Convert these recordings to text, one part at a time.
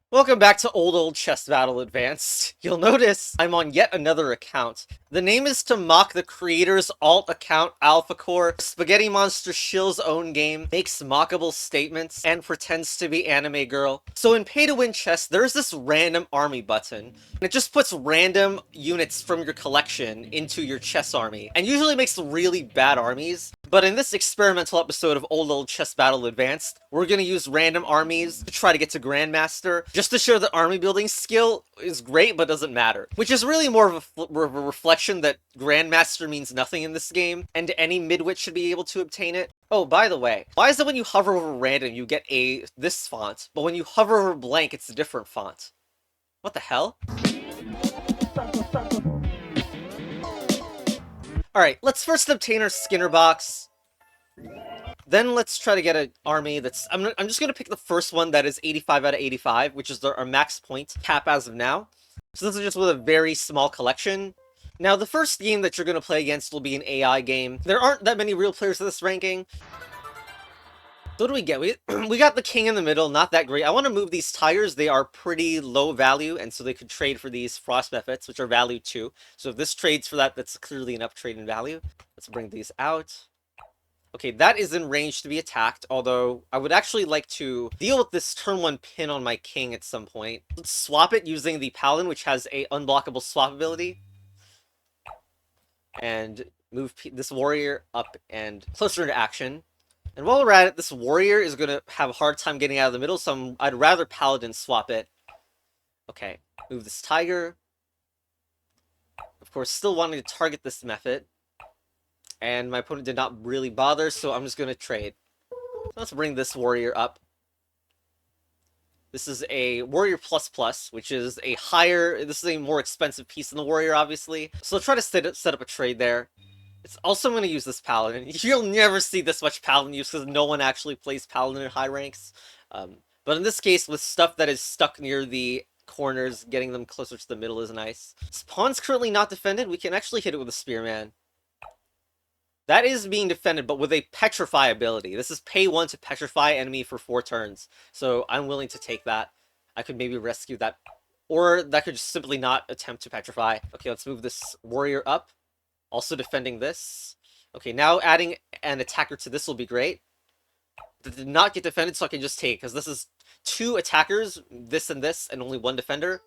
Welcome back to Old Chess Battle Advanced. You'll notice I'm on yet another account. The name is to mock the creator's alt account Alphacore. Spaghetti Monster Shill's own game, makes mockable statements, and pretends to be anime girl. So in pay-to-win chess, there's this random army button. And it just puts random units from your collection into your chess army, and usually makes really bad armies. But in this experimental episode of Old Chess Battle Advanced, we're gonna use random armies to try to get to Grandmaster, just to show that army building skill is great but doesn't matter. Which is really more of a reflection that Grandmaster means nothing in this game, and any midwit should be able to obtain it. Oh, by the way, why is it when you hover over random you get this font, but when you hover over blank it's a different font? What the hell? Alright, let's first obtain our Skinner box. Then let's try to get an army that's... I'm just going to pick the first one that is 85 out of 85, which is our max point cap as of now. So this is just with a very small collection. Now, the first game that you're going to play against will be an AI game. There aren't that many real players of this ranking. So what do we get? We got the king in the middle, not that great. I want to move these tigers. They are pretty low value, and so they could trade for these frost buffets, which are value 2. So if this trades for that, that's clearly an uptrade in value. Let's bring these out. Okay, that is in range to be attacked, although I would actually like to deal with this turn 1 pin on my king at some point. Let's swap it using the paladin, which has a unblockable swap ability. And move this warrior up and closer into action. And while we're at it, this warrior is going to have a hard time getting out of the middle, so I'd rather paladin swap it. Okay, move this tiger. Of course, still wanting to target this method. And my opponent did not really bother, so I'm just going to trade. So let's bring this warrior up. This is a warrior plus, which is a higher... This is a more expensive piece than the warrior, obviously. So I'll try to set up a trade there. It's also going to use this paladin. You'll never see this much paladin use because no one actually plays paladin in high ranks. But in this case, with stuff that is stuck near the corners, getting them closer to the middle is nice. This pawn's currently not defended. We can actually hit it with a spearman. That is being defended, but with a petrify ability. This is pay 1 to petrify enemy for 4 turns. So I'm willing to take that. I could maybe rescue that. Or that could just simply not attempt to petrify. Okay, let's move this warrior up. Also defending this. Okay, now adding an attacker to this will be great. That did not get defended, so I can just take, because this is 2 attackers, this, and only 1 defender.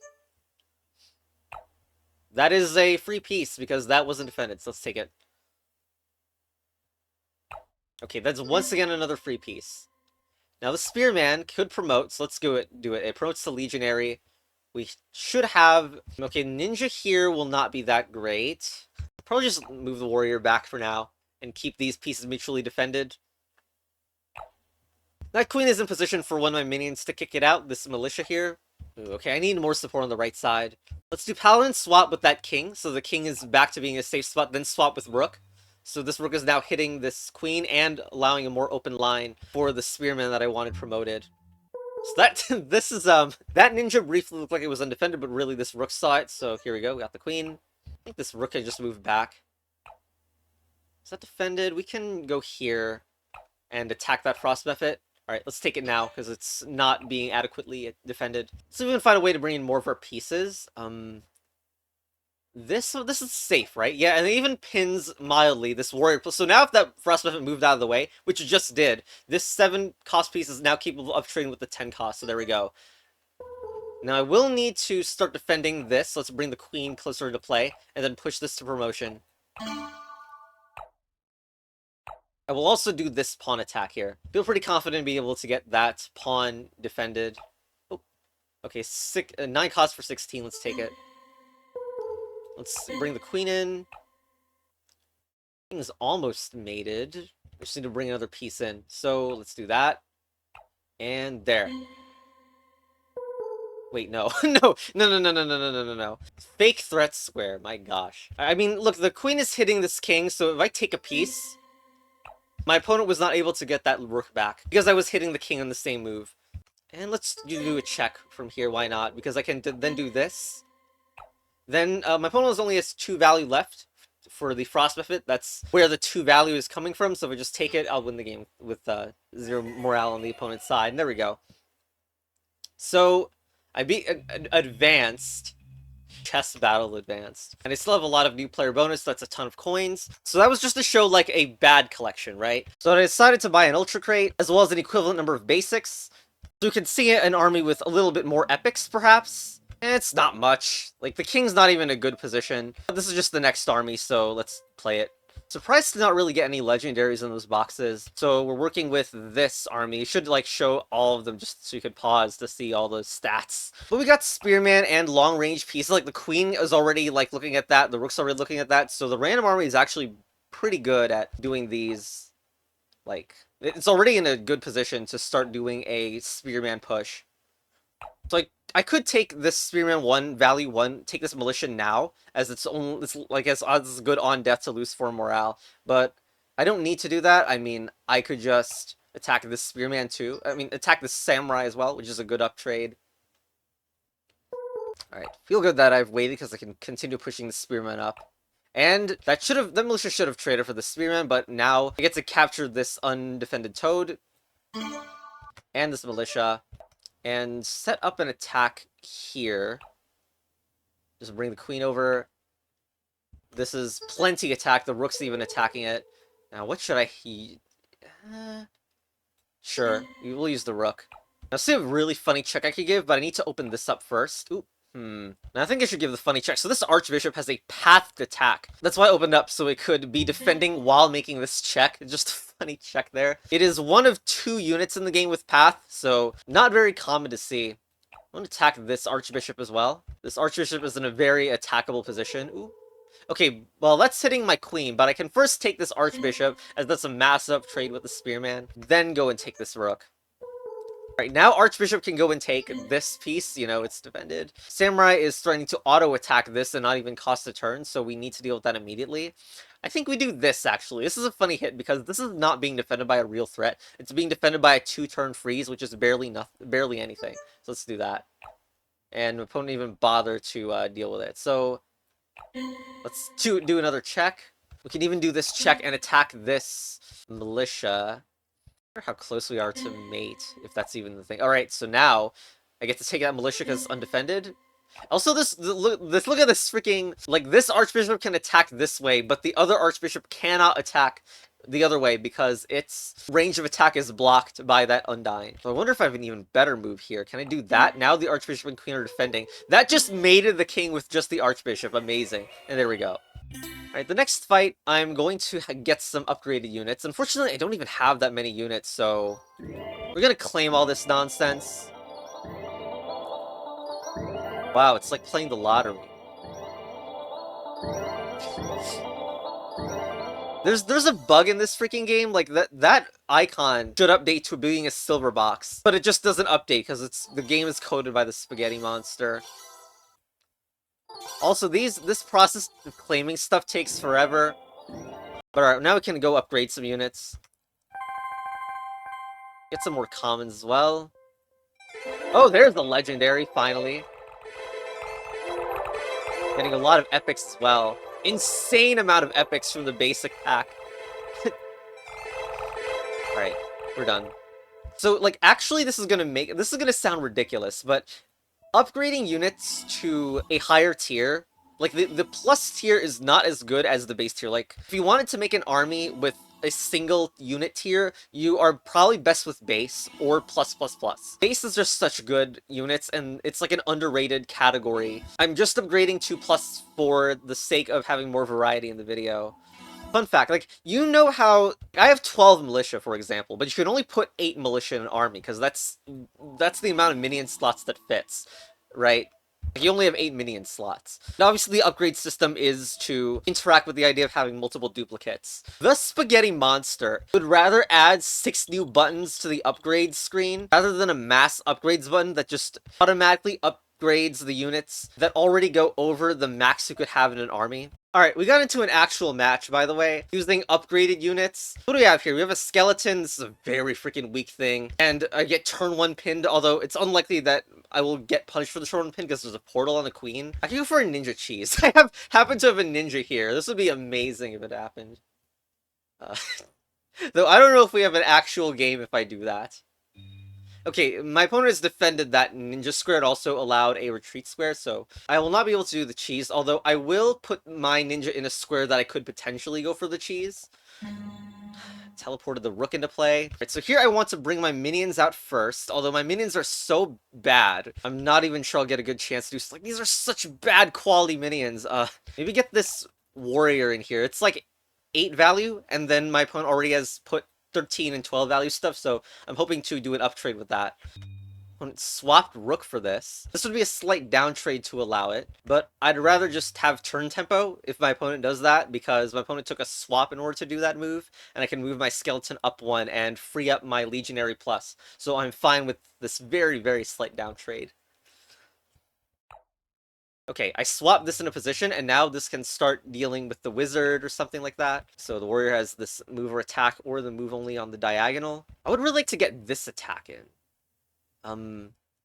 That is a free piece, because that wasn't defended, so let's take it. Okay, that's once again another free piece. Now the spearman could promote, so let's do it. It promotes to legionary. We should have... Okay, ninja here will not be that great. Probably just move the warrior back for now and keep these pieces mutually defended. That queen is in position for one of my minions to kick it out, this militia here. Ooh, okay, I need more support on the right side. Let's do paladin swap with that king, so the king is back to being a safe spot, then swap with rook. So this rook is now hitting this queen and allowing a more open line for the spearman that I wanted promoted. So that, this is, that ninja briefly looked like it was undefended, but really this rook saw it, so here we go, we got the queen. I think this rook can just move back. Is that defended? We can go here and attack that frost buffet. Alright, let's take it now, because it's not being adequately defended. So we can find a way to bring in more of our pieces. This is safe, right? Yeah, and it even pins mildly this warrior. So now if that frost buffet moved out of the way, which it just did, this 7 cost piece is now capable of trading with the 10 cost, so there we go. Now I will need to start defending this. Let's bring the queen closer into play, and then push this to promotion. I will also do this pawn attack here. Feel pretty confident in being able to get that pawn defended. Oh, okay, 9 cost for 16. Let's take it. Let's bring the queen in. King's almost mated. We just need to bring another piece in. So let's do that. And there. Wait, no. No. Fake threat square, my gosh. I mean, look, the queen is hitting this king, so if I take a piece, my opponent was not able to get that rook back, because I was hitting the king on the same move. And let's do a check from here, why not? Because I can then do this. Then, my opponent only has 2 value left for the frost buffet. That's where the 2 value is coming from, so if I just take it, I'll win the game with 0 morale on the opponent's side. And there we go. So, I beat advanced. Chess battle advanced. And I still have a lot of new player bonus, that's a ton of coins. So that was just to show like a bad collection, right? So I decided to buy an ultra crate, as well as an equivalent number of basics. So you can see an army with a little bit more epics, perhaps. It's not much. Like, the king's not even in a good position. This is just the next army, so let's play it. Surprised to not really get any legendaries in those boxes. So we're working with this army. It should like show all of them just so you could pause to see all the stats. But we got Spearman and long range pieces. Like the queen is already like looking at that. The rook's already looking at that. So the random army is actually pretty good at doing these. Like, it's already in a good position to start doing a Spearman push. So I could take this Spearman 1, value 1, take this Militia now, as it's like as odds good on death to lose 4 morale, but I don't need to do that. I mean, I could just attack this Spearman too. I mean, attack this Samurai as well, which is a good up trade. Alright, feel good that I've waited because I can continue pushing the Spearman up. And that Militia should have traded for the Spearman, but now I get to capture this undefended Toad and this Militia. And set up an attack here. Just bring the queen over. This is plenty attack. The rook's even attacking it. Now, what should I... Sure, we'll use the rook. Now, see a really funny check I could give, but I need to open this up first. Ooh. Now, I think I should give the funny check. So this Archbishop has a pathed attack. That's why I opened up, so it could be defending while making this check. Just a funny check there. It is one of 2 units in the game with path, so not very common to see. I want to attack this Archbishop as well. This Archbishop is in a very attackable position. Ooh. Okay, well, that's hitting my queen, but I can first take this Archbishop, as that's a massive trade with the Spearman, then go and take this rook. Right, now Archbishop can go and take this piece, you know, it's defended. Samurai is starting to auto-attack this and not even cost a turn, so we need to deal with that immediately. I think we do this, actually. This is a funny hit, because this is not being defended by a real threat. It's being defended by a 2-turn freeze, which is barely anything. So let's do that. And the opponent didn't even bother to deal with it. So let's do another check. We can even do this check and attack this Militia. I wonder how close we are to mate, if that's even the thing. Alright, so now I get to take that Militia because it's undefended. Also, look at this freaking... Like, this Archbishop can attack this way, but the other Archbishop cannot attack the other way because its range of attack is blocked by that Undying. So I wonder if I have an even better move here. Can I do that? Now the Archbishop and Queen are defending. That just mated the King with just the Archbishop. Amazing. And there we go. Alright, the next fight, I'm going to get some upgraded units. Unfortunately, I don't even have that many units, so we're gonna claim all this nonsense. Wow, it's like playing the lottery. There's a bug in this freaking game, like that icon should update to being a silver box, but it just doesn't update because the game is coded by the spaghetti monster. Also, this process of claiming stuff takes forever. But alright, now we can go upgrade some units. Get some more commons as well. Oh, there's the legendary, finally. Getting a lot of epics as well. Insane amount of epics from the basic pack. Alright, we're done. So, like, actually this is gonna sound ridiculous, but upgrading units to a higher tier, like, the plus tier is not as good as the base tier. Like, if you wanted to make an army with a single unit tier, you are probably best with base or plus plus plus. Base is just such good units, and it's like an underrated category. I'm just upgrading to plus for the sake of having more variety in the video. Fun fact, like, you know how I have 12 militia, for example, but you can only put 8 militia in an army, because that's the amount of minion slots that fits, right? You only have 8 minion slots. And obviously, the upgrade system is to interact with the idea of having multiple duplicates. The spaghetti monster would rather add 6 new buttons to the upgrade screen rather than a mass upgrades button that just automatically upgrades the units that already go over the max you could have in an army. Alright, we got into an actual match, by the way, using upgraded units. What do we have here? We have a skeleton. This is a very freaking weak thing. And I get turn 1 pinned, although it's unlikely that I will get punished for the turn 1 pin because there's a portal on the queen. I can go for a ninja cheese. I happen to have a ninja here. This would be amazing if it happened. Though I don't know if we have an actual game if I do that. Okay, my opponent has defended that ninja square. It also allowed a retreat square, so I will not be able to do the cheese, although I will put my ninja in a square that I could potentially go for the cheese. Teleported the rook into play. Right, so here I want to bring my minions out first, although my minions are so bad, I'm not even sure I'll get a good chance to do like these are such bad quality minions. Maybe get this warrior in here. It's like 8 value, and then my opponent already has put 13 and 12 value stuff, so I'm hoping to do an up trade with that. Swapped rook for this. This would be a slight down trade to allow it, but I'd rather just have turn tempo if my opponent does that, because my opponent took a swap in order to do that move, and I can move my skeleton up 1 and free up my legionary plus. So I'm fine with this very, very slight down trade. Okay, I swapped this in a position, and now this can start dealing with the wizard or something like that. So the warrior has this move or attack, or the move only on the diagonal. I would really like to get this attack in.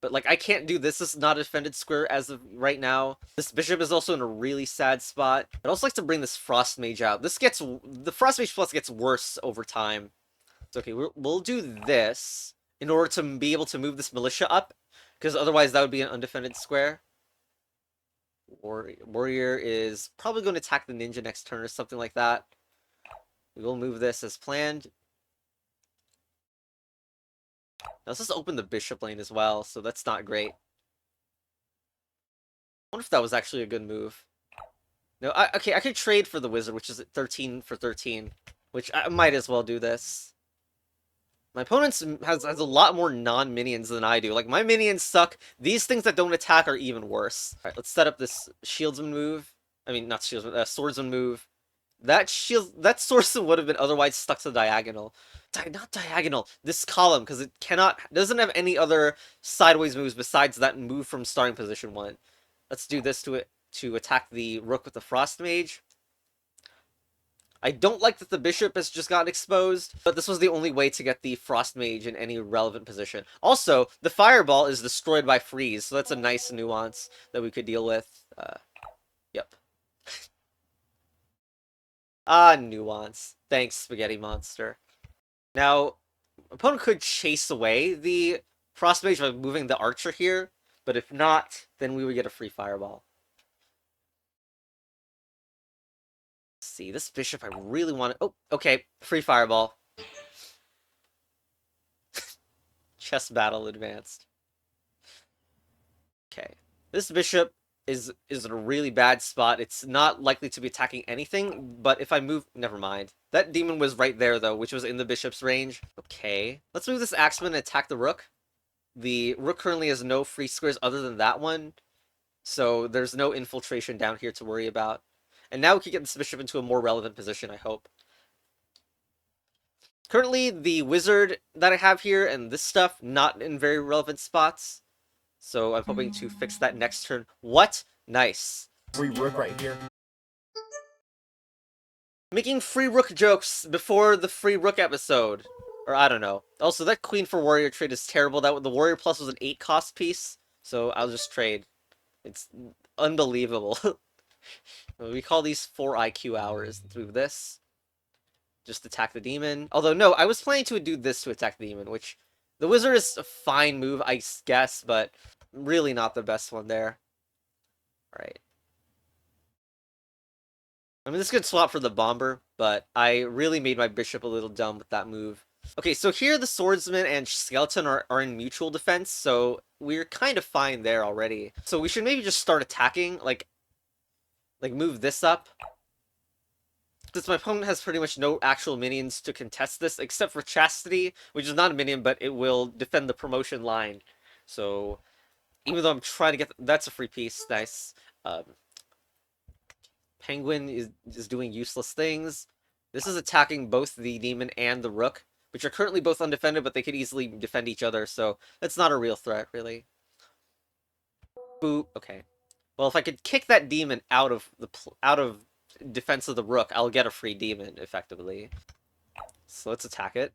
But like I can't do this. This is not a defended square as of right now. This bishop is also in a really sad spot. I'd also like to bring this frost mage out. The frost mage plus gets worse over time. So okay, we'll do this in order to be able to move this militia up, because otherwise that would be an undefended square. Warrior is probably going to attack the ninja next turn or something like that. We will move this as planned. Now, let's just open the bishop lane as well, so that's not great. I wonder if that was actually a good move. No, okay, I could trade for the wizard, which is 13 for 13, which I might as well do this. My opponent has a lot more non-minions than I do. Like, my minions suck. These things that don't attack are even worse. Alright, let's set up this shieldsman move. I mean, not shieldsman, swordsman move. That swordsman would have been otherwise stuck to the diagonal. Not diagonal, this column, because it doesn't have any other sideways moves besides that move from starting position 1. Let's do this to attack the rook with the frost mage. I don't like that the bishop has just gotten exposed, but this was the only way to get the frost mage in any relevant position. Also, the fireball is destroyed by freeze, so that's a nice nuance that we could deal with. Yep. Nuance. Thanks, Spaghetti Monster. Now, opponent could chase away the frost mage by moving the archer here, but if not, then we would get a free fireball. See, this bishop I really want to... Oh, okay. Free fireball. Chess battle advanced. Okay. This bishop is in a really bad spot. It's not likely to be attacking anything, but if I move... Never mind. That demon was right there, though, which was in the bishop's range. Okay. Let's move this axeman and attack the rook. The rook currently has no free squares other than that one, so there's no infiltration down here to worry about. And now we can get this bishop into a more relevant position, I hope. Currently, the wizard that I have here and this stuff, not in very relevant spots. So I'm hoping to fix that next turn. What? Nice. Free rook right here. Making free rook jokes before the free rook episode. Or I don't know. Also, that queen for warrior trade is terrible. That the warrior plus was an 8 cost piece. So I'll just trade. It's unbelievable. We call these 4 IQ hours. Let's move this. Just attack the demon. Although, no, I was planning to do this to attack the demon, which... The wizard is a fine move, I guess, but really not the best one there. Alright. I mean, this could swap for the bomber, but I really made my bishop a little dumb with that move. Okay, so here the swordsman and skeleton are in mutual defense, so we're kind of fine there already. So we should maybe just start attacking, like move this up. Since my opponent has pretty much no actual minions to contest this, except for Chastity, which is not a minion, but it will defend the promotion line. So, even though I'm trying to get... That's a free piece, nice. Penguin is doing useless things. This is attacking both the demon and the rook, which are currently both undefended, but they could easily defend each other, so that's not a real threat, really. Boop. Okay. Well, if I could kick that demon out of defense of the rook, I'll get a free demon, effectively. So let's attack it.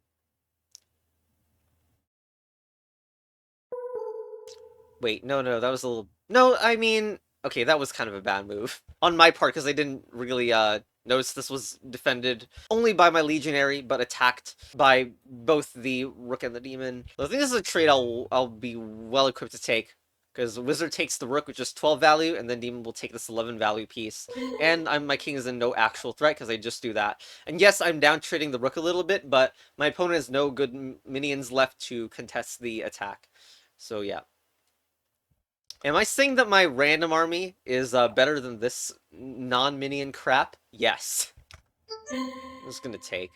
Wait, no, that was a little... No, I mean... Okay, that was kind of a bad move. On my part, because I didn't really, Notice this was defended only by my legionary, but attacked by both the rook and the demon. So I think this is a trade I'll be well equipped to take, because wizard takes the rook, which is 12 value, and then demon will take this 11 value piece. And my king is in no actual threat because I just do that. And yes, I'm down trading the rook a little bit, but my opponent has no good minions left to contest the attack. So yeah. Am I saying that my random army is better than this non-minion crap? Yes. I'm just gonna take.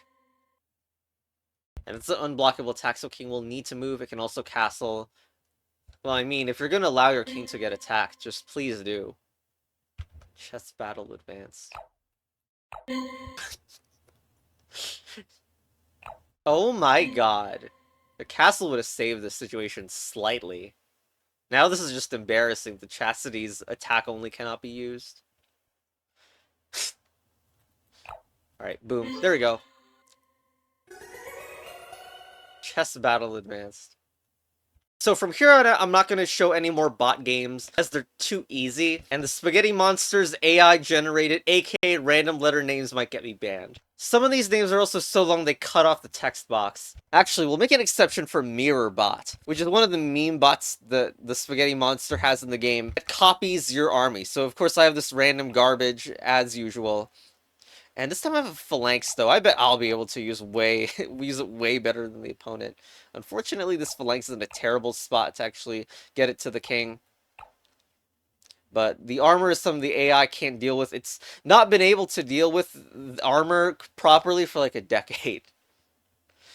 And it's an unblockable attack, so king will need to move. It can also castle. Well, I mean, if you're gonna allow your king to get attacked, just please do. Chess battle advance. Oh my god. The castle would have saved this situation slightly. Now this is just embarrassing. The Chastity's attack only cannot be used. Alright, boom. There we go. Chess battle advanced. So from here on out, I'm not going to show any more bot games, as they're too easy, and the Spaghetti Monsters AI-generated, aka random letter names, might get me banned. Some of these names are also so long they cut off the text box. Actually, we'll make an exception for MirrorBot, which is one of the meme bots that the Spaghetti Monster has in the game. It copies your army, so of course I have this random garbage, as usual. And this time I have a phalanx, though. I bet I'll be able to use it way better than the opponent. Unfortunately, this phalanx is in a terrible spot to actually get it to the king. But the armor is something the AI can't deal with. It's not been able to deal with armor properly for like a decade.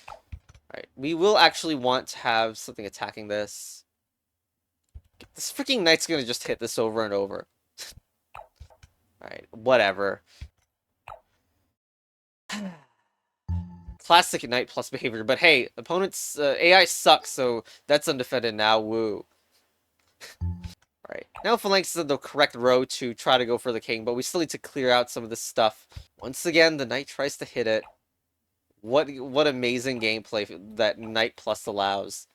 Alright, we will actually want to have something attacking this. This freaking knight's gonna just hit this over and over. Alright, whatever. Classic knight plus behavior, but hey, opponent's AI sucks, so that's undefended now, woo. Alright, now phalanx is in the correct row to try to go for the king, but we still need to clear out some of this stuff. Once again, the knight tries to hit it. What amazing gameplay that knight plus allows.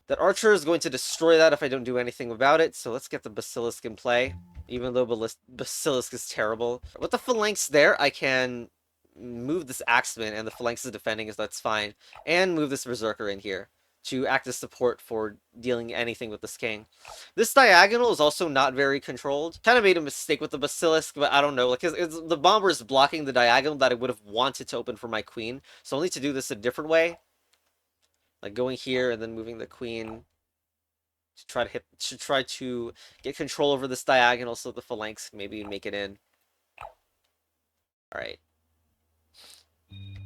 That archer is going to destroy that if I don't do anything about it, so let's get the basilisk in play. Even though basilisk is terrible. With the phalanx there, I can move this axeman, and the phalanx is defending, so that's fine. And move this berserker in here to act as support for dealing anything with this king. This diagonal is also not very controlled. Kind of made a mistake with the basilisk, but I don't know. Like, the bomber is blocking the diagonal that I would have wanted to open for my queen, so I'll need to do this a different way. Like going here and then moving the queen to try to get control over this diagonal so the phalanx can maybe make it in. Alright.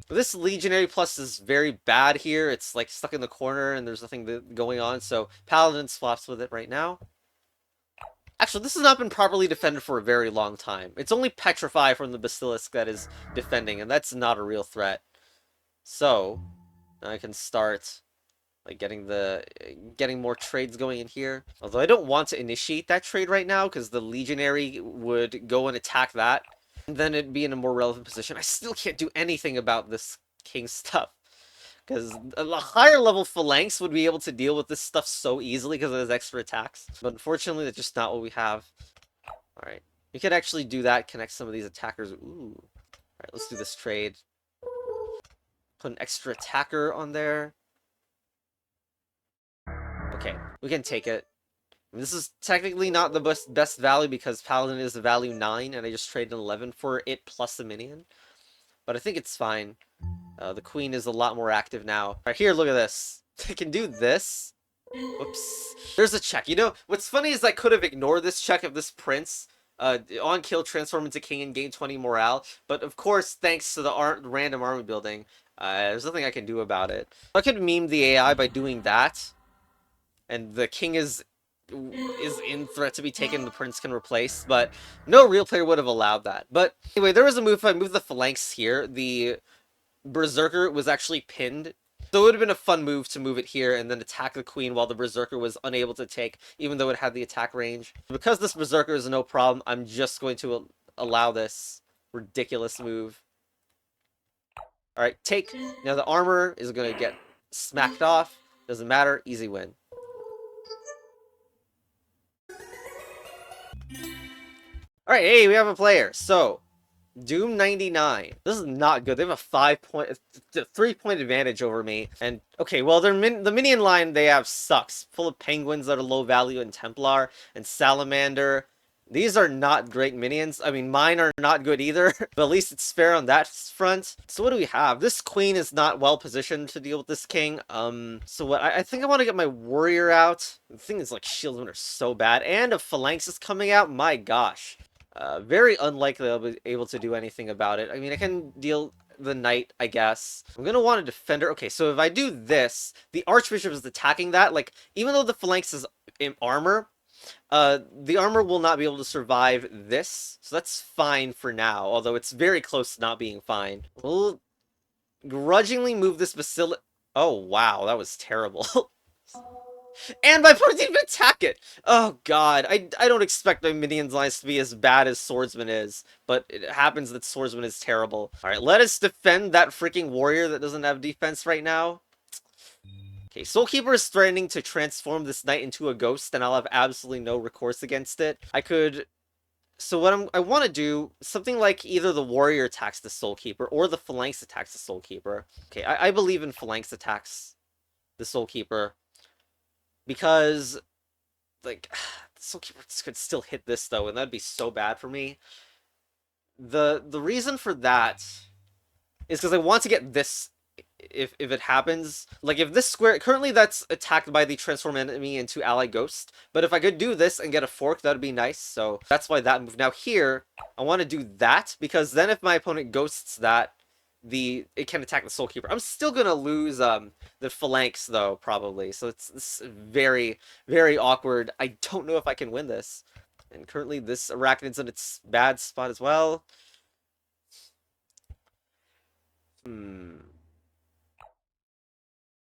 This legionary plus is very bad here. It's like stuck in the corner and there's nothing going on, so paladin swaps with it right now. Actually, this has not been properly defended for a very long time. It's only Petrify from the basilisk that is defending, and that's not a real threat. So, now I can start like getting more trades going in here. Although I don't want to initiate that trade right now because the legionary would go and attack that, and then it'd be in a more relevant position. I still can't do anything about this king stuff because a higher level phalanx would be able to deal with this stuff so easily because of his extra attacks. But unfortunately, that's just not what we have. All right, we could actually do that. Connect some of these attackers. Ooh. All right, let's do this trade. Put an extra attacker on there. Okay, we can take it. I mean, this is technically not the best value because Paladin is a value 9, and I just traded an 11 for it plus a minion. But I think it's fine. The queen is a lot more active now. Alright, here, look at this. I can do this. Whoops. There's a check. You know, what's funny is I could have ignored this check if this prince on kill transform into king and gain 20 morale. But of course, thanks to the random army building, there's nothing I can do about it. I could meme the AI by doing that. And the king is in threat to be taken, the prince can replace, but no real player would have allowed that. But anyway, there was a move. If I moved the phalanx here, the berserker was actually pinned, so it would have been a fun move to move it here and then attack the queen while the berserker was unable to take, even though it had the attack range. Because this berserker is no problem, I'm just going to allow this ridiculous move. Alright, take. Now the armor is going to get smacked off. Doesn't matter, easy win. Alright, hey, we have a player. So, Doom99. This is not good. They have a 3-point advantage over me. And, okay, well, the minion line they have sucks. Full of penguins that are low value and Templar and Salamander. These are not great minions. I mean, mine are not good either, but at least it's fair on that front. So what do we have? This queen is not well positioned to deal with this king. So what? I think I want to get my warrior out. The thing is, like, shieldsmen are so bad. And a phalanx is coming out. My gosh. Very unlikely I'll be able to do anything about it. I mean, I can deal the knight, I guess. I'm gonna want a defender. Okay, so if I do this, the archbishop is attacking that. Like, even though the phalanx is in armor, the armor will not be able to survive this, so that's fine for now, although it's very close to not being fine. We'll grudgingly move this basilica. Oh, wow, that was terrible. And my opponent didn't even attack it! Oh god, I don't expect my minions lines to be as bad as Swordsman is, but it happens that Swordsman is terrible. Alright, let us defend that freaking warrior that doesn't have defense right now. Okay, Soulkeeper is threatening to transform this knight into a ghost, and I'll have absolutely no recourse against it. I could... So what I want to do, something like either the warrior attacks the Soulkeeper, or the phalanx attacks the Soulkeeper. Okay, I believe in phalanx attacks the Soulkeeper. Because, like, the Soulkeeper could still hit this, though, and that'd be so bad for me. The reason for that is because I want to get this, if it happens. Like, if this square, currently that's attacked by the transform enemy into ally ghost, but if I could do this and get a fork, that'd be nice, so that's why that move. Now here, I want to do that, because then if my opponent ghosts that, it can attack the Soulkeeper. I'm still gonna lose the phalanx though, probably. So it's very, very awkward. I don't know if I can win this. And currently this Arachnid's in its bad spot as well.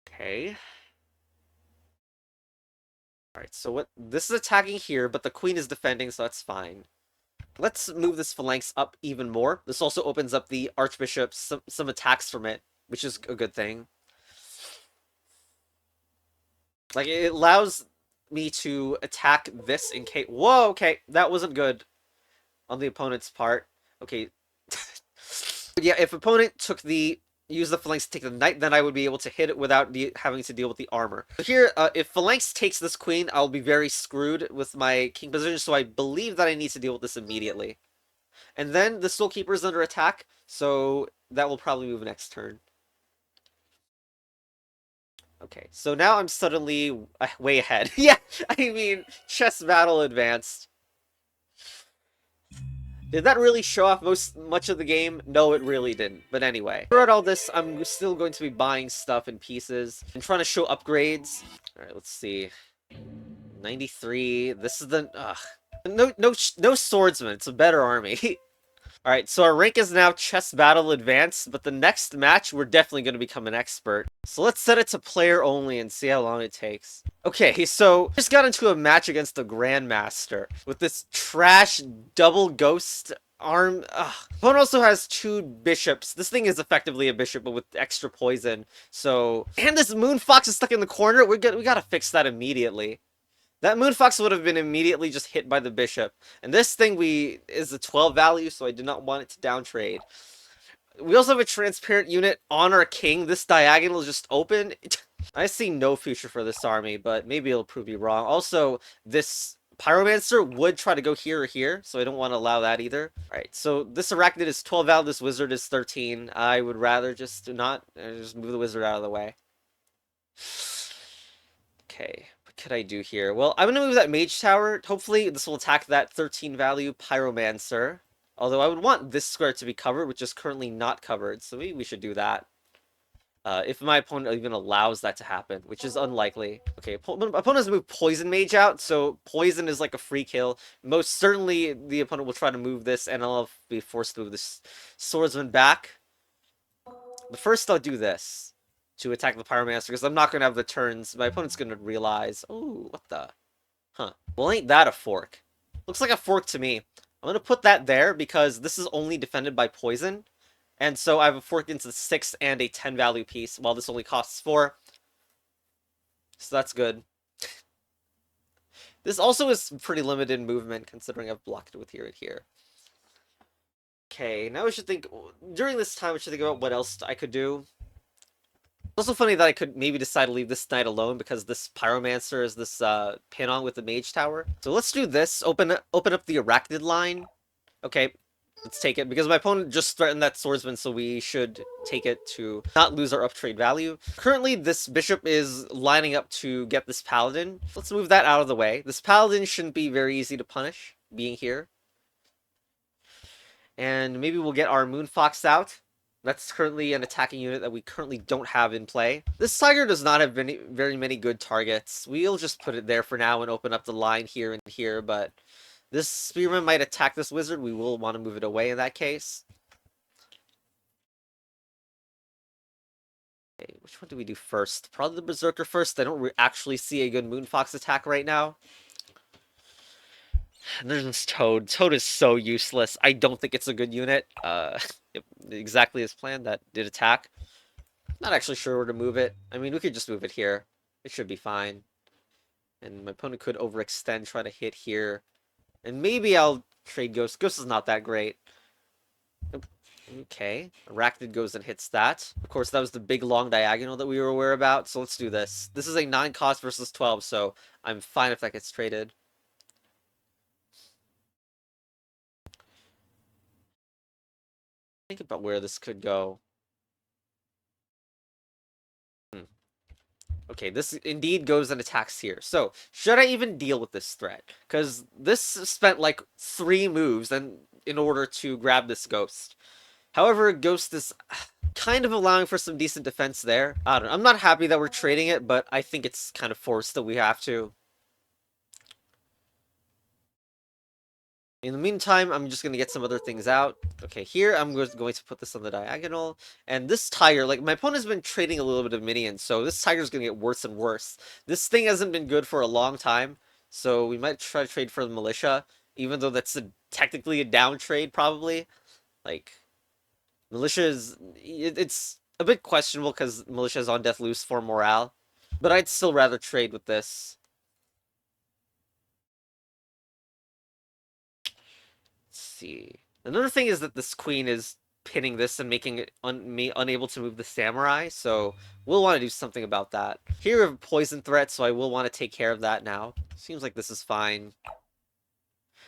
Okay. Alright, so what this is attacking here, but the queen is defending, so that's fine. Let's move this phalanx up even more. This also opens up the archbishop, some attacks from it, which is a good thing. Like, it allows me to attack this in case... Whoa, okay, that wasn't good on the opponent's part. Okay. Yeah, if opponent used the phalanx to take the knight, then I would be able to hit it without having to deal with the armor. So here, if phalanx takes this queen, I'll be very screwed with my king position, so I believe that I need to deal with this immediately. And then the Soulkeeper is under attack, so that will probably move next turn. Okay, so now I'm suddenly way ahead. Yeah, I mean, chess battle advanced. Did that really show off much of the game? No, it really didn't. But anyway, throughout all this, I'm still going to be buying stuff in pieces and trying to show upgrades. All right, let's see. 93. This is the no swordsman. It's a better army. Alright, so our rank is now chess battle advanced, but the next match, we're definitely going to become an expert. So let's set it to player only and see how long it takes. Okay, so just got into a match against the Grandmaster with this trash double ghost arm. Opponent also has 2 bishops. This thing is effectively a bishop, but with extra poison. So, and this Moon Fox is stuck in the corner. We gotta fix that immediately. That Moonfox would have been immediately just hit by the bishop. And this thing is a 12 value, so I did not want it to downtrade. We also have a transparent unit on our king. This diagonal is just open. I see no future for this army, but maybe it'll prove me wrong. Also, this Pyromancer would try to go here or here, so I don't want to allow that either. Alright, so this Arachnid is 12 value, this Wizard is 13. I would rather just just move the Wizard out of the way. Okay. Could I do here? Well, I'm going to move that Mage Tower. Hopefully, this will attack that 13 value Pyromancer. Although I would want this square to be covered, which is currently not covered. So maybe we should do that. If my opponent even allows that to happen, which is unlikely. Okay, opponent has moved Poison Mage out, so Poison is like a free kill. Most certainly, the opponent will try to move this, and I'll be forced to move this Swordsman back. But first, I'll do this to attack the Pyromancer, because I'm not going to have the turns. My opponent's going to realize, oh, what the? Huh. Well, ain't that a fork? Looks like a fork to me. I'm going to put that there, because this is only defended by poison. And so I have a fork into the 6 and a 10 value piece, while this only costs 4. So that's good. This also is pretty limited movement, considering I've blocked it with here and here. Okay, now we should think... During this time, we should think about what else I could do. It's also funny that I could maybe decide to leave this knight alone, because this Pyromancer is this pin-on with the Mage Tower. So let's do this. Open up the Arachnid line. Okay, let's take it, because my opponent just threatened that swordsman, so we should take it to not lose our uptrade value. Currently, this bishop is lining up to get this paladin. Let's move that out of the way. This paladin shouldn't be very easy to punish, being here. And maybe we'll get our Moonfox out. That's currently an attacking unit that we currently don't have in play. This tiger does not have very many good targets. We'll just put it there for now and open up the line here and here, but this spearman might attack this wizard. We will want to move it away in that case. Okay, which one do we do first? Probably the Berserker first. I don't actually see a good Moonfox attack right now. And there's this Toad. Toad is so useless. I don't think it's a good unit. Exactly as planned, that did attack. Not actually sure where to move it. I mean, we could just move it here. It should be fine. And my opponent could overextend, try to hit here. And maybe I'll trade Ghost. Ghost is not that great. Okay. Arachnid goes and hits that. Of course, that was the big long diagonal that we were aware about. So let's do this. This is a 9 cost versus 12, so I'm fine if that gets traded. Think about where this could go. Okay, this indeed goes and attacks here. So, should I even deal with this threat? Because this spent like 3 moves in order to grab this ghost. However, Ghost is kind of allowing for some decent defense there. I don't know. I'm not happy that we're trading it, but I think it's kind of forced that we have to. In the meantime, I'm just going to get some other things out. Okay, here I'm going to put this on the diagonal. And this tiger, like, my opponent's been trading a little bit of minions, so this tiger's going to get worse and worse. This thing hasn't been good for a long time, so we might try to trade for the militia, even though that's technically a down trade, probably. Like, militia is... It's a bit questionable, because militia is on death loose for morale. But I'd still rather trade with this. See. Another thing is that this queen is pinning this and making it me unable to move the samurai, so we'll want to do something about that. Here we have a poison threat, so I will want to take care of that now. Seems like this is fine.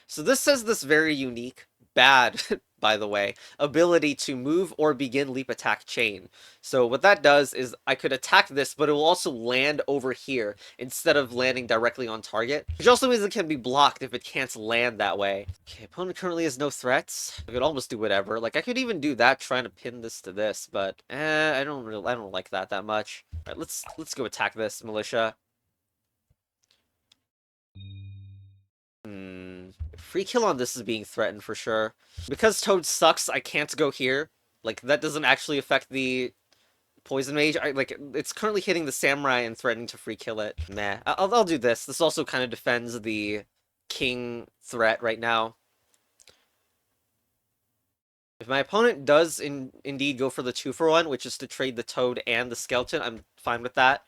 So this says this very unique, bad, by the way, ability to move or begin leap attack chain. So what that does is I could attack this, but it will also land over here instead of landing directly on target, which also means it can be blocked if it can't land that way. Okay, opponent currently has no threats. I could almost do whatever. Like, I could even do that, trying to pin this to this, but I don't like that much. All right, let's go attack this militia. Free kill on this is being threatened for sure. Because Toad sucks, I can't go here. Like, that doesn't actually affect the poison mage. It's currently hitting the samurai and threatening to free kill it. Meh. I'll do this. This also kind of defends the king threat right now. If my opponent does indeed go for the 2-for-1, which is to trade the Toad and the skeleton, I'm fine with that.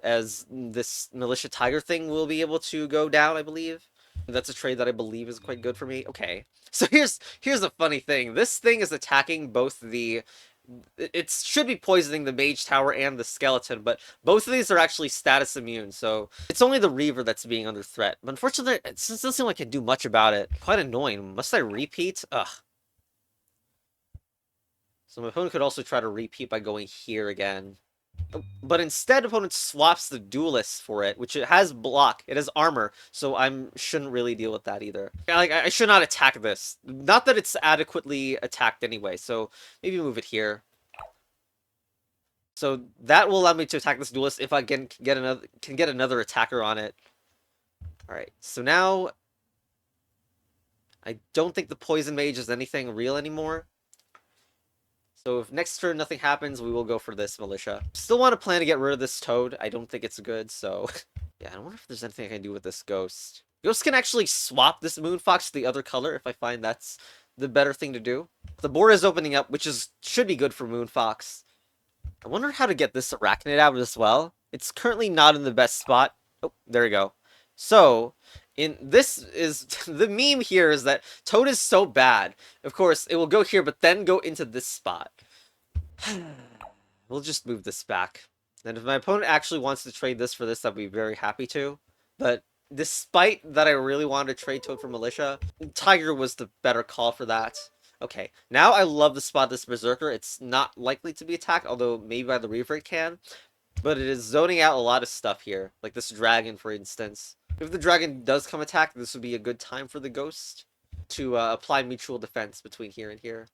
As this militia tiger thing will be able to go down, I believe. That's a trade that I believe is quite good for me. Okay. So here's a funny thing. This thing is attacking both the... It should be poisoning the mage tower and the skeleton, but both of these are actually status immune, so it's only the Reaver that's being under threat. But unfortunately, it doesn't seem like I can do much about it. Quite annoying. Must I repeat? Ugh. So my opponent could also try to repeat by going here again. But instead, opponent swaps the Duelist for it, which it has block, it has armor, so I shouldn't really deal with that either. Like, I should not attack this. Not that it's adequately attacked anyway, so maybe move it here. So that will allow me to attack this Duelist if I can get another attacker on it. Alright, so now I don't think the Poison Mage is anything real anymore. So if next turn nothing happens, we will go for this militia. Still want to plan to get rid of this Toad. I don't think it's good, so... yeah, I wonder if there's anything I can do with this Ghost. Ghost can actually swap this Moonfox to the other color if I find that's the better thing to do. The board is opening up, which should be good for Moonfox. I wonder how to get this Arachnid out as well. It's currently not in the best spot. Oh, there we go. So, in this is the meme here is that Toad is so bad. Of course, it will go here, but then go into this spot. We'll just move this back. And if my opponent actually wants to trade this for this, I'd be very happy to. But despite that I really wanted to trade Toad for Militia, Tiger was the better call for that. Okay, now I love the spot this Berserker. It's not likely to be attacked, although maybe by the Reaver it can. But it is zoning out a lot of stuff here, like this dragon, for instance. If the dragon does come attack, this would be a good time for the Ghost to apply mutual defense between here and here.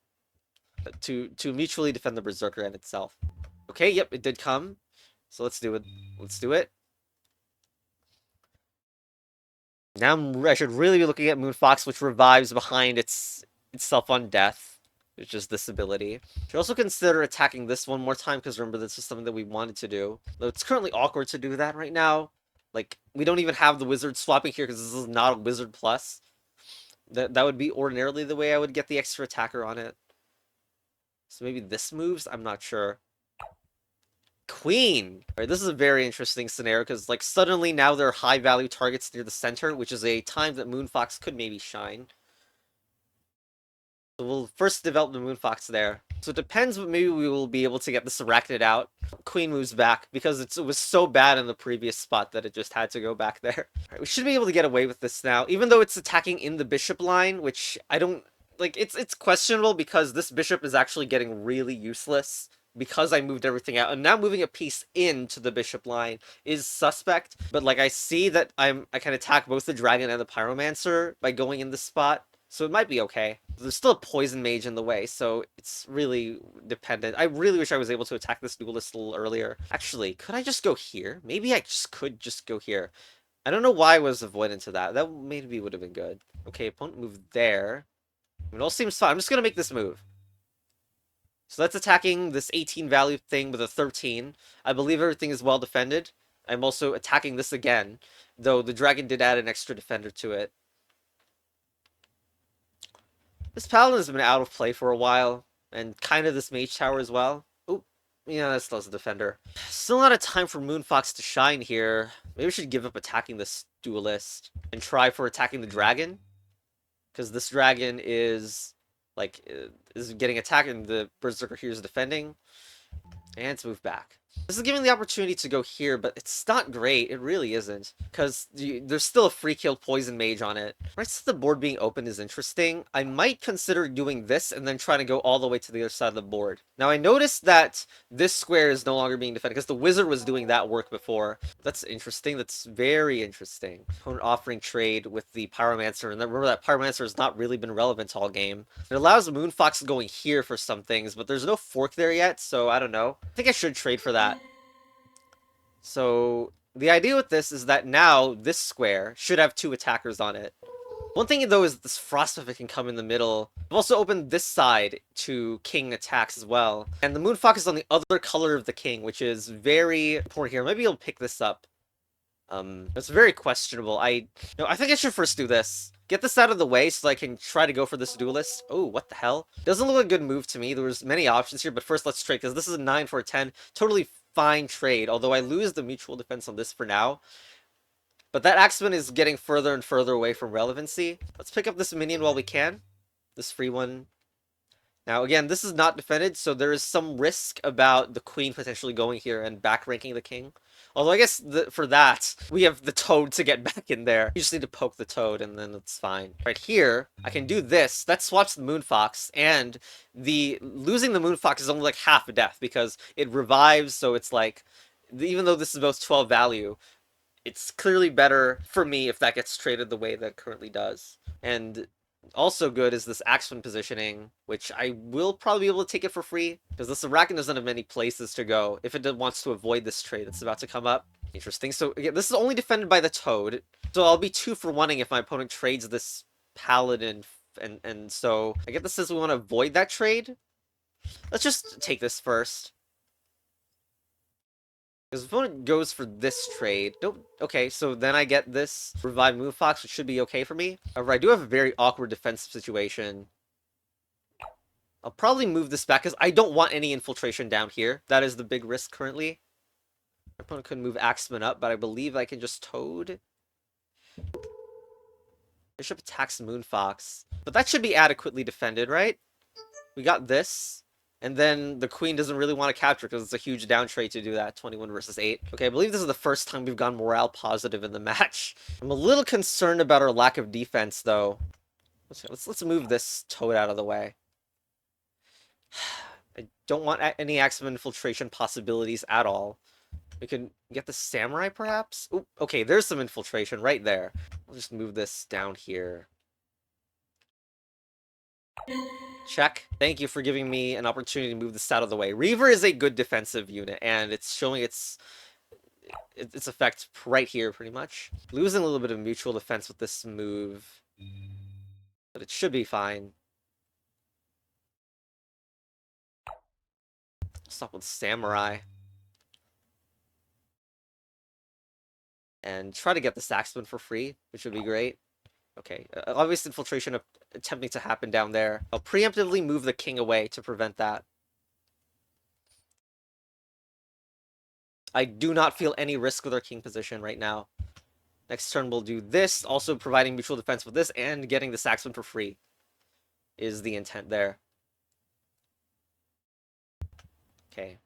To mutually defend the Berserker and itself. Okay, yep, it did come. So let's do it. Let's do it. Now I should really be looking at Moonfox, which revives behind itself on death, which is this ability. Should also consider attacking this one more time, because remember, this is something that we wanted to do. Though it's currently awkward to do that right now. Like, we don't even have the wizard swapping here, because this is not a wizard plus. That would be ordinarily the way I would get the extra attacker on it. So maybe this moves? I'm not sure. Queen! Alright, this is a very interesting scenario, because, like, suddenly now there are high-value targets near the center, which is a time that Moonfox could maybe shine. So we'll first develop the Moonfox there. So it depends, but maybe we will be able to get this arachnid out. Queen moves back, because it was so bad in the previous spot that it just had to go back there. Alright, we should be able to get away with this now, even though it's attacking in the bishop line, which I don't... Like, it's questionable, because this bishop is actually getting really useless. Because I moved everything out, and now moving a piece into the bishop line is suspect, but like I see that I can attack both the dragon and the pyromancer by going in this spot, so it might be okay. There's still a poison mage in the way, so it's really dependent. I really wish I was able to attack this duelist a little earlier. Actually, could I just go here? Maybe I could just go here. I don't know why I was avoidant to that. That maybe would have been good. Okay, opponent moved there. It all seems fine. I'm just gonna make this move. So that's attacking this 18 value thing with a 13. I believe everything is well defended. I'm also attacking this again, though the dragon did add an extra defender to it. This paladin has been out of play for a while, and kind of this mage tower as well. Oop, yeah, that still has a defender. Still not a time for Moonfox to shine here. Maybe we should give up attacking this duelist and try for attacking the dragon, because this dragon is... like, is getting attacked and the Berserker here is defending. And it's moved back. This is giving the opportunity to go here, but it's not great. It really isn't. Because there's still a free kill poison mage on it. Right, so the board being open is interesting. I might consider doing this and then trying to go all the way to the other side of the board. Now I noticed that this square is no longer being defended because the wizard was doing that work before. That's interesting. That's very interesting. Opponent offering trade with the pyromancer. And remember that pyromancer has not really been relevant all game. It allows Moonfox going here for some things, but there's no fork there yet, so I don't know. I think I should trade for that. So the idea with this is that now this square should have two attackers on it. One thing though is this Frostpuppet can come in the middle. I've also opened this side to king attacks as well. And the Moonfox is on the other color of the king, which is very important here. Maybe I'll pick this up. It's very questionable. I think I should first do this. Get this out of the way so I can try to go for this duelist. Oh, what the hell? Doesn't look like a good move to me. There was many options here, but first let's trade, because this is a 9 for a 10. Totally fine trade, although I lose the mutual defense on this for now. But that Axeman is getting further and further away from relevancy. Let's pick up this minion while we can. This free one. Now, again, this is not defended, so there is some risk about the queen potentially going here and back ranking the king. Although I guess for that, we have the toad to get back in there. You just need to poke the toad and then it's fine. Right here, I can do this. That swaps the Moonfox, and losing the Moonfox is only like half a death because it revives, so it's like, even though this is both 12 value, it's clearly better for me if that gets traded the way that it currently does. And also good is this Axeman positioning, which I will probably be able to take it for free, because this Arachnid doesn't have many places to go if it wants to avoid this trade that's about to come up. Interesting. So again, this is only defended by the Toad, so I'll be 2 for 1-ing if my opponent trades this Paladin, and so I get this says we want to avoid that trade. Let's just take this first. Because if opponent goes for this trade, nope. Okay, so then I get this Revive Moonfox, which should be okay for me. However, I do have a very awkward defensive situation. I'll probably move this back, because I don't want any infiltration down here. That is the big risk currently. My opponent could move Axeman up, but I believe I can just Toad. Bishop attacks Moonfox. But that should be adequately defended, right? We got this. And then the queen doesn't really want to capture because it's a huge down trade to do that. 21 versus 8. Okay, I believe this is the first time we've gone morale positive in the match. I'm a little concerned about our lack of defense, though. Let's move this toad out of the way. I don't want any axe of infiltration possibilities at all. We can get the samurai, perhaps? Ooh, okay, there's some infiltration right there. I'll just move this down here. Check. Thank you for giving me an opportunity to move this out of the way. Reaver is a good defensive unit, and it's showing its effect right here, pretty much. Losing a little bit of mutual defense with this move, but it should be fine. Stop with Samurai. And try to get the Saxman for free, which would be great. Okay, obvious infiltration attempting to happen down there. I'll preemptively move the king away to prevent that. I do not feel any risk with our king position right now. Next turn we'll do this, also providing mutual defense with this, and getting the Saxman for free is the intent there. Okay.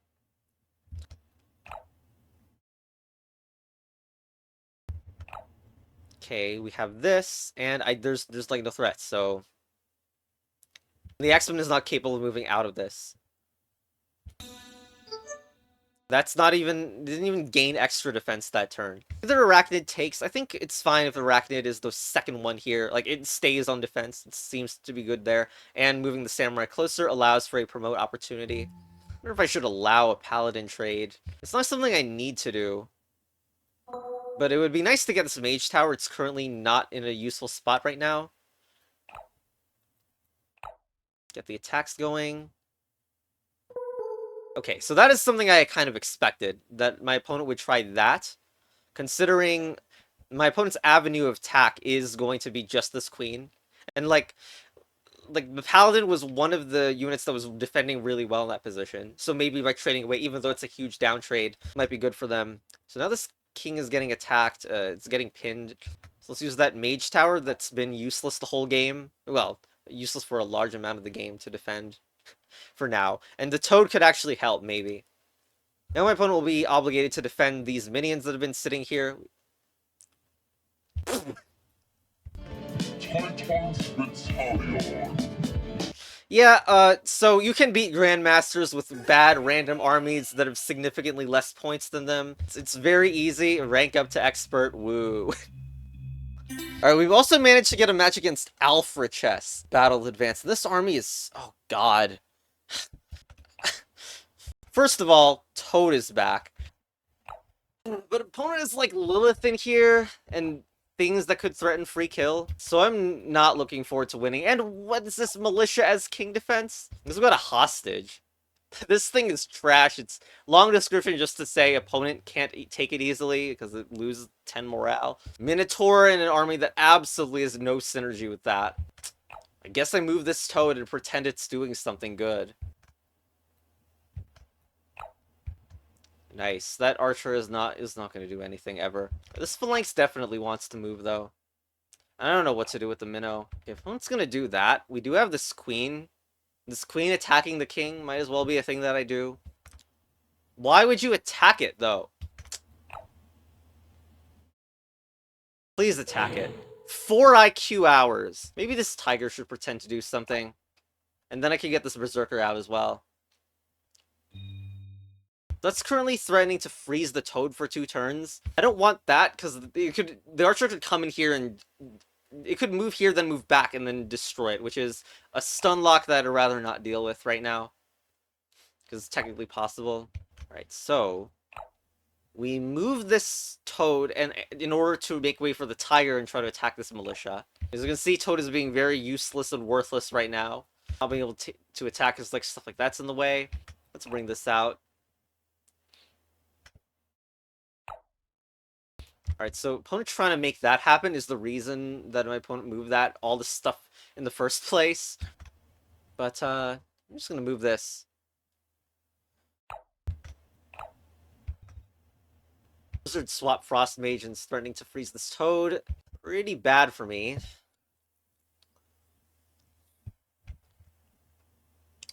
Okay, we have this, and there's like no threat, so the Axeman is not capable of moving out of this. That's not even, didn't even gain extra defense that turn. Either Arachnid takes, I think it's fine if Arachnid is the second one here, like it stays on defense, it seems to be good there, and moving the Samurai closer allows for a promote opportunity. I wonder if I should allow a Paladin trade. It's not something I need to do. But it would be nice to get this Mage Tower. It's currently not in a useful spot right now. Get the attacks going. Okay, so that is something I kind of expected, that my opponent would try that, considering my opponent's avenue of attack is going to be just this queen. And like the Paladin was one of the units that was defending really well in that position. So maybe by trading away, even though it's a huge down trade, might be good for them. So now this king is getting attacked. It's getting pinned. So let's use that Mage Tower that's been useless the whole game. Well, useless for a large amount of the game to defend for now. And the Toad could actually help, maybe. Now my opponent will be obligated to defend these minions that have been sitting here. Yeah, so you can beat Grandmasters with bad random armies that have significantly less points than them. It's very easy. Rank up to expert. Woo. Alright, we've also managed to get a match against Alfrechess. Battle Advance. This army is... oh, God. First of all, Toad is back. But opponent is like Lilith in here, and things that could threaten free kill. So I'm not looking forward to winning. And what is this militia as king defense? Because we got a hostage. This thing is trash. It's long description just to say opponent can't take it easily because it loses 10 morale. Minotaur in an army that absolutely has no synergy with that. I guess I move this Toad and pretend it's doing something good. Nice. That archer is not going to do anything ever. This phalanx definitely wants to move though. I don't know what to do with the minnow. If opponent's going to do that, we do have this queen. This queen attacking the king might as well be a thing that I do. Why would you attack it though? Please attack it. 4 IQ hours. Maybe this tiger should pretend to do something. And then I can get this berserker out as well. That's currently threatening to freeze the Toad for 2 turns. I don't want that, because the archer could come in here and it could move here, then move back, and then destroy it, which is a stun lock that I'd rather not deal with right now. Because it's technically possible. Alright, so we move this Toad and in order to make way for the tiger and try to attack this militia. As you can see, Toad is being very useless and worthless right now. Not being able to attack is like stuff like that's in the way. Let's bring this out. Alright, so opponent trying to make that happen is the reason that my opponent moved all this stuff in the first place. But, I'm just gonna move this. Wizard swap Frost Mage and threatening to freeze this Toad. pretty bad for me.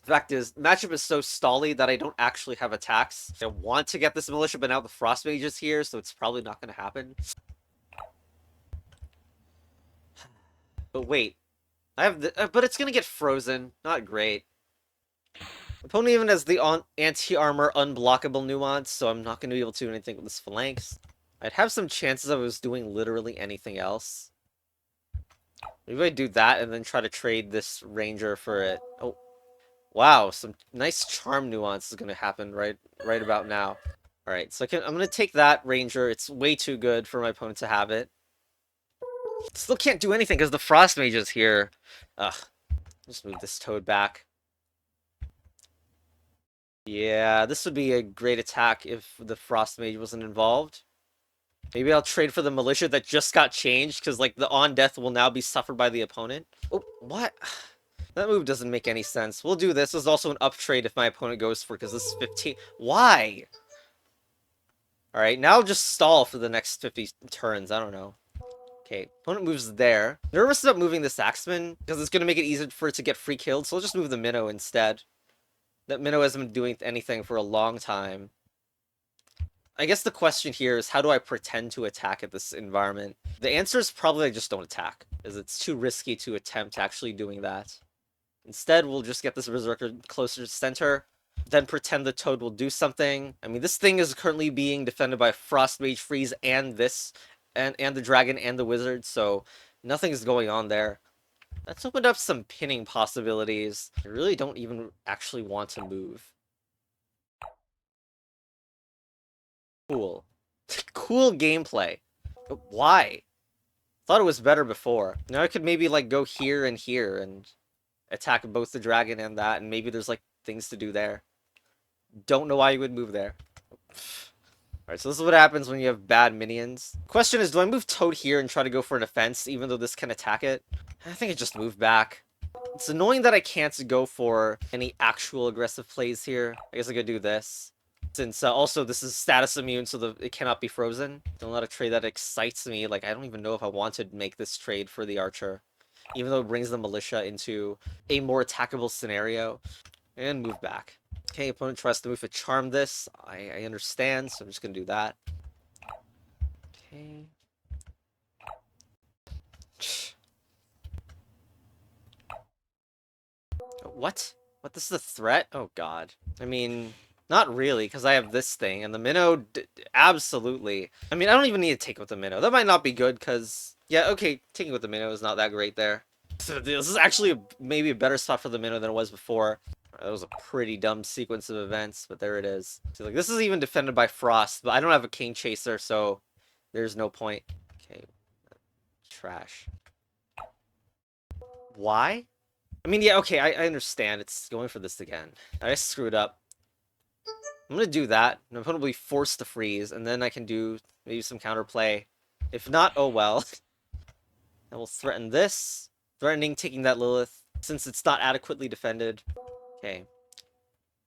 The fact is, matchup is so stally that I don't actually have attacks. I want to get this militia, but now the frost mage is here, so it's probably not going to happen. But wait, I have the, but it's going to get frozen. Not great. Opponent even has the anti-armor unblockable nuance, so I'm not going to be able to do anything with this phalanx. I'd have some chances of us doing literally anything else. Maybe I do that and then try to trade this ranger for it. Oh, wow, some nice charm nuance is going to happen right about now. All right, so I'm going to take that ranger. It's way too good for my opponent to have it. Still can't do anything because the frost mage is here. Ugh, just move this toad back. Yeah, this would be a great attack if the frost mage wasn't involved. Maybe I'll trade for the militia that just got changed, because, like, the on-death will now be suffered by the opponent. Oh, what? That move doesn't make any sense. We'll do this. This is also an up trade if my opponent goes for it, because this is 15. Why? Alright, now I'll just stall for the next 50 turns. I don't know. Okay, opponent moves there. Nervous about moving this Axeman, because it's going to make it easier for it to get free killed, so I'll just move the Minnow instead. That Minnow hasn't been doing anything for a long time. I guess the question here is, how do I pretend to attack at this environment? The answer is probably I just don't attack, as it's too risky to attempt actually doing that. Instead, we'll just get this Berserker closer to center, then pretend the Toad will do something. I mean, this thing is currently being defended by Frost Mage, Freeze, and this, and the Dragon, and the Wizard, so nothing's going on there. That's opened up some pinning possibilities. I really don't even actually want to move. Cool. Cool gameplay. But why? Thought it was better before. Now I could maybe, like, go here and here and attack both the dragon and that, and maybe there's, like, things to do there. Don't know why you would move there. Alright, so this is what happens when you have bad minions. Question is, do I move Toad here and try to go for an offense, even though this can attack it? I think I just move back. It's annoying that I can't go for any actual aggressive plays here. I guess I could do this. Since also this is status immune, so it cannot be frozen. Don't let a trade that excites me. Like, I don't even know if I want to make this trade for the archer, even though it brings the militia into a more attackable scenario. And move back. Okay, opponent tries to move to charm this. I understand, so I'm just gonna do that. Okay. What? What? This is a threat? Oh god. I mean, not really, because I have this thing, and the minnow, absolutely. I mean, I don't even need to take with the minnow. That might not be good, because, yeah, okay, taking with the minnow is not that great there. So this is actually maybe a better spot for the minnow than it was before. That was a pretty dumb sequence of events, but there it is. So, like, this is even defended by Frost, but I don't have a King Chaser, so there's no point. Okay. Trash. Why? I mean, yeah, okay, I understand. It's going for this again. I screwed up. I'm gonna do that. And I'm probably forced to freeze, and then I can do maybe some counterplay. If not, oh well. I will threaten this. Threatening taking that Lilith, since it's not adequately defended. Okay.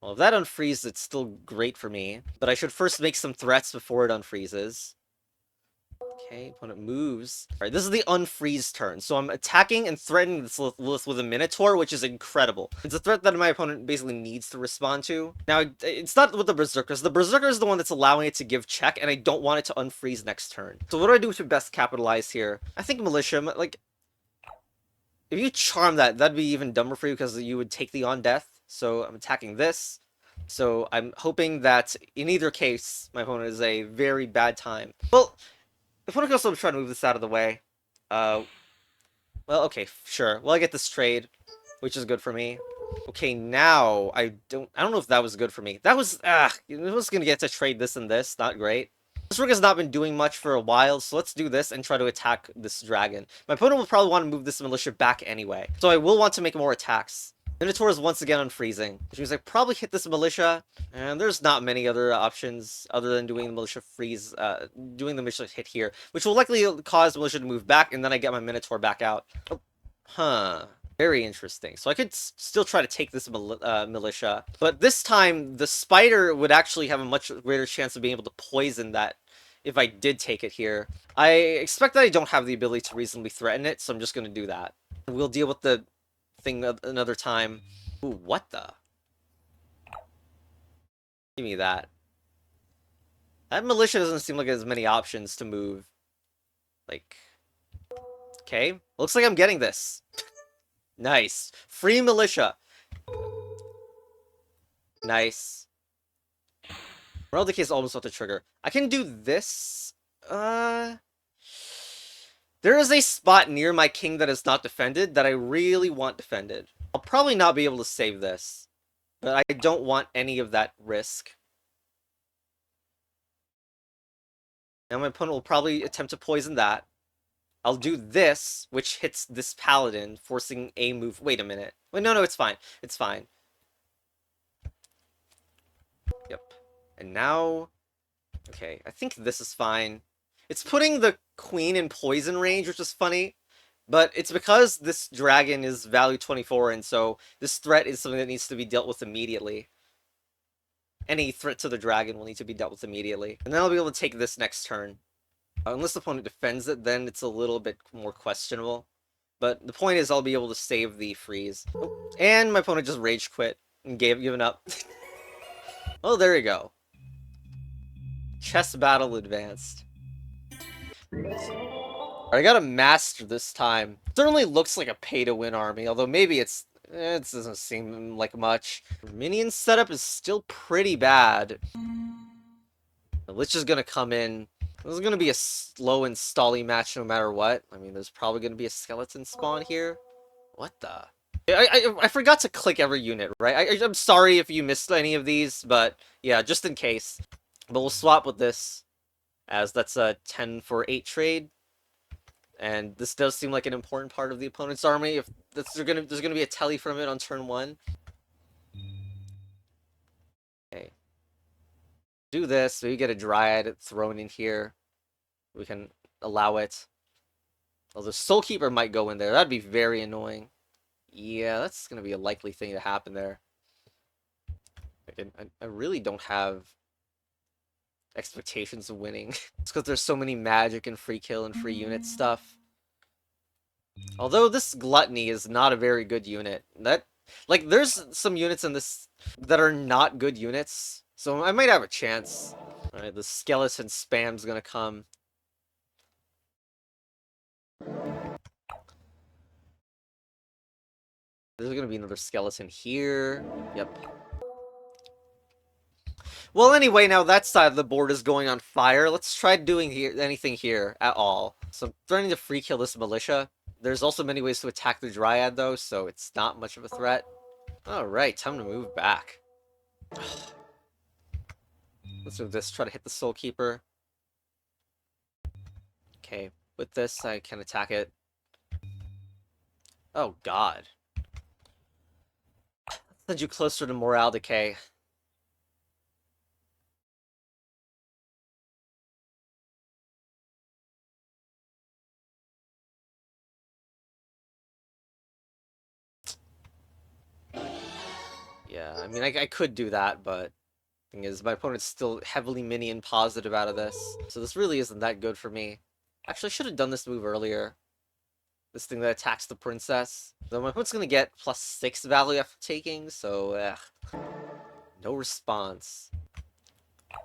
Well, if that unfreezes, it's still great for me. But I should first make some threats before it unfreezes. Okay, opponent moves. Alright, this is the unfreeze turn. So I'm attacking and threatening this Lilith with a Minotaur, which is incredible. It's a threat that my opponent basically needs to respond to. Now, it's not with the Berserkers. The Berserker is the one that's allowing it to give check, and I don't want it to unfreeze next turn. So what do I do to best capitalize here? I think Militia, like, if you charm that, that'd be even dumber for you, because you would take the on-death. So I'm attacking this. So I'm hoping that, in either case, my opponent is a very bad time. Well, the opponent can also try to move this out of the way. Well, okay, sure. Well, I get this trade, which is good for me. Okay, now, I don't know if that was good for me. That was, it was gonna get to trade this and this. Not great. This rig has not been doing much for a while, so let's do this and try to attack this dragon. My opponent will probably want to move this militia back anyway, so I will want to make more attacks. Minotaur is once again unfreezing, which means I probably hit this militia, and there's not many other options other than doing the militia freeze, doing the militia hit here, which will likely cause the militia to move back, and then I get my Minotaur back out. Oh, huh. Very interesting. So I could still try to take this militia, but this time the spider would actually have a much greater chance of being able to poison that if I did take it here. I expect that I don't have the ability to reasonably threaten it, so I'm just gonna do that. We'll deal with the thing another time. Ooh, what the? Give me that. That militia doesn't seem like it has many options to move. Like, okay. Looks like I'm getting this. Nice. Free militia. Nice. Morale is almost about to trigger. I can do this. There is a spot near my king that is not defended that I really want defended. I'll probably not be able to save this, but I don't want any of that risk. Now my opponent will probably attempt to poison that. I'll do this, which hits this paladin, forcing a move. Wait a minute. Wait, no, it's fine. It's fine. Yep. And now... Okay, I think this is fine. It's putting the queen in poison range, which is funny. But it's because this dragon is value 24, and so this threat is something that needs to be dealt with immediately. Any threat to the dragon will need to be dealt with immediately. And then I'll be able to take this next turn. Unless the opponent defends it, then it's a little bit more questionable. But the point is I'll be able to save the freeze. Oh, and my opponent just rage quit and given up. Oh, there you go. Chess battle advanced. I got a master this time. Certainly looks like a pay-to-win army, although maybe it doesn't seem like much. Minion setup is still pretty bad. The Lich is gonna come in. This is gonna be a slow and stally match no matter what. I mean, there's probably gonna be a skeleton spawn here. What the? I forgot to click every unit, right? I'm sorry if you missed any of these, but yeah, just in case. But we'll swap with this, as that's a 10 for 8 trade. And this does seem like an important part of the opponent's army. If there's gonna be a telly from it on turn 1. Okay. Do this, so you get a Dryad thrown in here. We can allow it. Although Soulkeeper might go in there. That'd be very annoying. Yeah, that's gonna be a likely thing to happen there. I really don't have expectations of winning. It's because there's so many magic and free kill and free unit stuff. Although this Gluttony is not a very good unit. Like, there's some units in this that are not good units, so I might have a chance. Alright, the skeleton spam's gonna come. There's gonna be another skeleton here. Yep. Well, anyway, now that side of the board is going on fire. Let's try doing anything here at all. So I'm threatening to free kill this militia. There's also many ways to attack the Dryad, though, so it's not much of a threat. Alright, time to move back. Let's do this. Try to hit the Soulkeeper. Okay, with this, I can attack it. Oh, God. Send you closer to morale decay. Yeah, I mean, I could do that, but thing is, my opponent's still heavily minion positive out of this, so this really isn't that good for me. Actually, I should have done this move earlier. This thing that attacks the princess. Though my opponent's gonna get +6 value after taking, so no response. If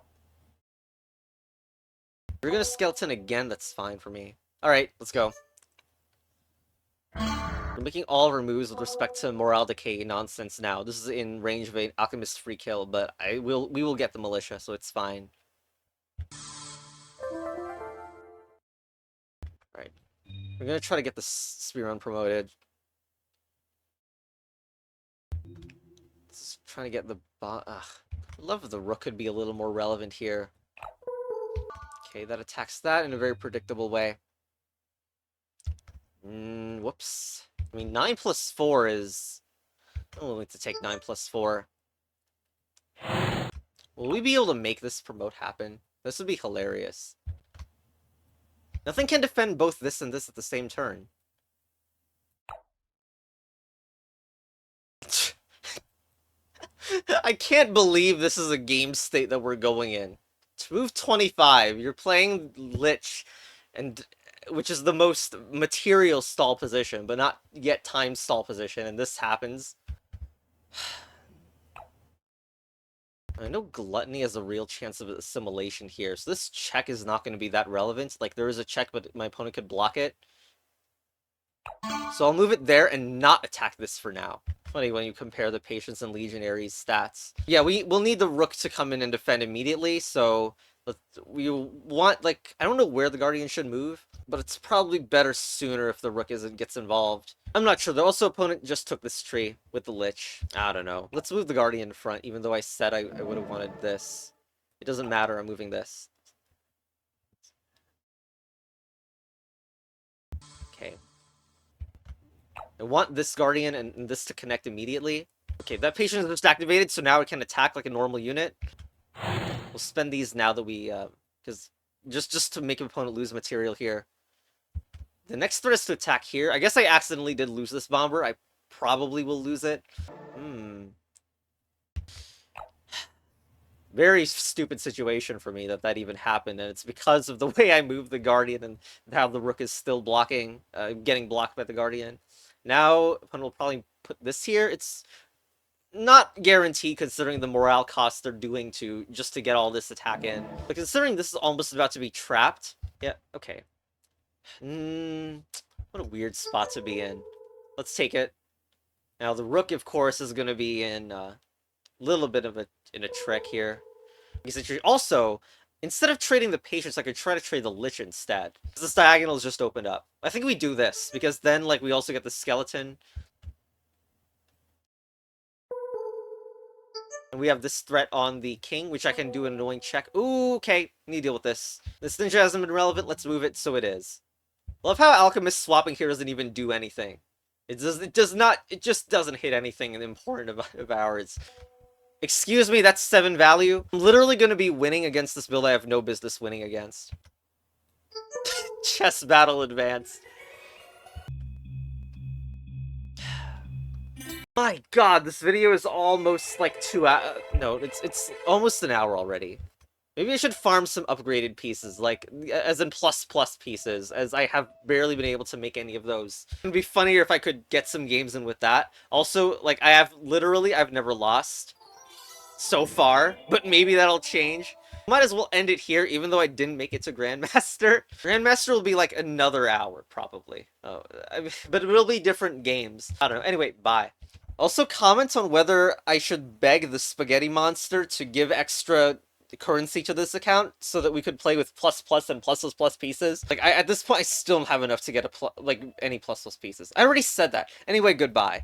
you're gonna skeleton again, that's fine for me. Alright, let's go. We're making all of our moves with respect to morale decay nonsense now. This is in range of an alchemist free kill, but we will get the militia, so it's fine. Alright. We're gonna try to get the spearrun promoted. Just trying to get the I love if the rook could be a little more relevant here. Okay, that attacks that in a very predictable way. Whoops. I mean, 9 plus 4 is... I'm willing to take 9 plus 4. Will we be able to make this promote happen? This would be hilarious. Nothing can defend both this and this at the same turn. I can't believe this is a game state that we're going in. To move 25, you're playing Lich, and which is the most material stall position, but not yet time stall position, and this happens. I know Gluttony has a real chance of assimilation here, so this check is not going to be that relevant. Like, there is a check, but my opponent could block it. So I'll move it there and not attack this for now. Funny when you compare the Patience and Legionary's stats. Yeah, we'll need the Rook to come in and defend immediately, so we want, like, I don't know where the Guardian should move, but it's probably better sooner if the Rook gets involved. I'm not sure. The also opponent just took this tree with the Lich. I don't know. Let's move the Guardian in front, even though I said I would have wanted this. It doesn't matter, I'm moving this. Okay. I want this Guardian and this to connect immediately. Okay, that Patience is just activated, so now it can attack like a normal unit. We'll spend these now that we, because just to make an opponent lose material here. The next threat is to attack here. I guess I accidentally did lose this Bomber. I probably will lose it. Very stupid situation for me that even happened, and it's because of the way I moved the Guardian and how the Rook is still blocking, getting blocked by the Guardian. Now, opponent will probably put this here. It's not guaranteed considering the morale cost they're doing just to get all this attack in. But considering this is almost about to be trapped, yeah, okay. What a weird spot to be in. Let's take it. Now the Rook, of course, is going to be in a little bit of a trick here. Also, instead of trading the Patience, I could try to trade the Lich instead. Because this diagonal is just opened up. I think we do this, because then, like, we also get the Skeleton. And we have this threat on the King, which I can do an annoying check. Ooh, okay, need to deal with this. This Ninja hasn't been relevant, let's move it so it is. Love how Alchemist swapping here doesn't even do anything. It just doesn't hit anything important of ours. Excuse me, that's 7 value. I'm literally going to be winning against this build I have no business winning against. Chess battle advanced. My god, this video is almost like 2 hours. No, it's almost an hour already. Maybe I should farm some upgraded pieces, like, as in plus pieces, as I have barely been able to make any of those. It'd be funnier if I could get some games in with that. Also, like, I've never lost so far, but maybe that'll change. Might as well end it here, even though I didn't make it to Grandmaster. Grandmaster will be like another hour, probably. Oh, but it will be different games. I don't know. Anyway, bye. Also, comment on whether I should beg the Spaghetti Monster to give extra currency to this account so that we could play with and plus pieces. Like, at this point, I still don't have enough to get any plus pieces. I already said that. Anyway, goodbye.